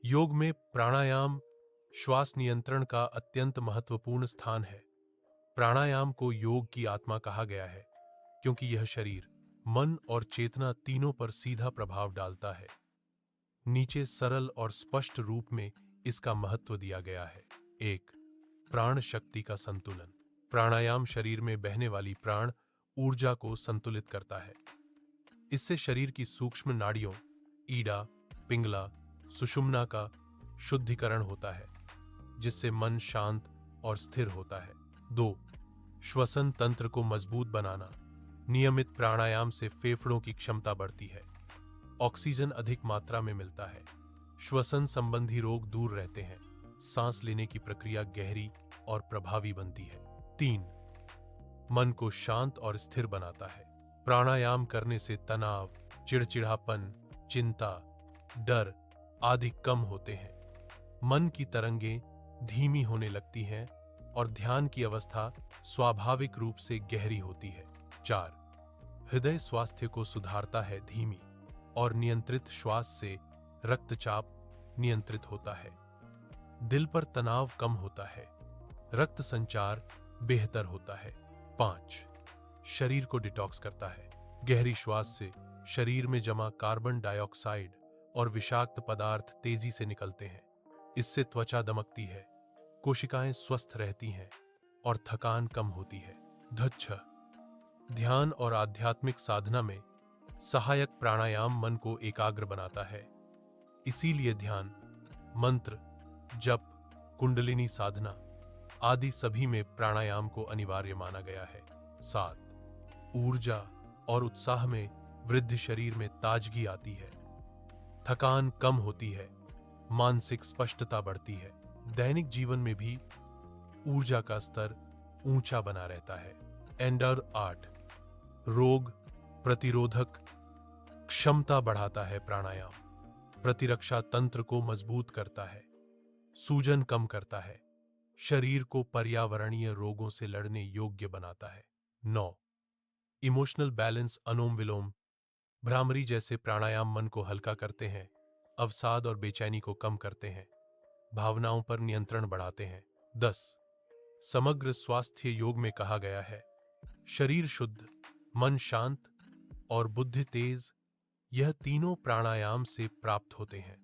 योग में प्राणायाम श्वास नियंत्रण का अत्यंत महत्वपूर्ण स्थान है। प्राणायाम को योग की आत्मा कहा गया है क्योंकि यह शरीर, मन और चेतना तीनों पर सीधा प्रभाव डालता है। नीचे सरल और स्पष्ट रूप में इसका महत्व दिया गया है। 1. प्राण शक्ति का संतुलन। प्राणायाम शरीर में बहने वाली प्राण ऊर्जा को संतुलित करता है। इससे शरीर की सूक्ष्म नाड़ियों, ईड़ा, पिंगला, सुषुम्ना का शुद्धिकरण होता है, जिससे मन शांत और स्थिर होता है। 2. श्वसन तंत्र को मजबूत बनाना। नियमित प्राणायाम से फेफड़ों की क्षमता बढ़ती है, ऑक्सीजन अधिक मात्रा में मिलता है, श्वसन संबंधी रोग दूर रहते हैं, सांस लेने की प्रक्रिया गहरी और प्रभावी बनती है। 3. मन को शांत और स्थिर बनाता है। प्राणायाम करने से तनाव, चिड़चिड़ापन, चिंता, डर आदि कम होते हैं। मन की तरंगें धीमी होने लगती हैं और ध्यान की अवस्था स्वाभाविक रूप से गहरी होती है। 4. हृदय स्वास्थ्य को सुधारता है। धीमी और नियंत्रित श्वास से रक्तचाप नियंत्रित होता है, दिल पर तनाव कम होता है, रक्त संचार बेहतर होता है। 5. शरीर को डिटॉक्स करता है। गहरी श्वास से शरीर में जमा कार्बन डाइऑक्साइड और विषाक्त पदार्थ तेजी से निकलते हैं। इससे त्वचा दमकती है, कोशिकाएं स्वस्थ रहती हैं और थकान कम होती है। 6. ध्यान और आध्यात्मिक साधना में सहायक प्राणायाम मन को एकाग्र बनाता है। इसीलिए ध्यान, मंत्र, जप, कुंडलिनी साधना आदि सभी में प्राणायाम को अनिवार्य माना गया है। 7. ऊर्जा और उत्साह में वृद्धि। शरीर में ताजगी आती है, थकान कम होती है, मानसिक स्पष्टता बढ़ती है। दैनिक जीवन में भी ऊर्जा का स्तर ऊंचा बना रहता है। एंडर 8. रोग प्रतिरोधक क्षमता बढ़ाता है। प्राणायाम प्रतिरक्षा तंत्र को मजबूत करता है, सूजन कम करता है, शरीर को पर्यावरणीय रोगों से लड़ने योग्य बनाता है। 9. Emotional balance. अनुलोम विलोम, भ्रामरी जैसे प्राणायाम मन को हल्का करते हैं, अवसाद और बेचैनी को कम करते हैं, भावनाओं पर नियंत्रण बढ़ाते हैं। 10. समग्र स्वास्थ्य। योग में कहा गया है, शरीर शुद्ध, मन शांत और बुद्धि तेज, यह तीनों प्राणायाम से प्राप्त होते हैं।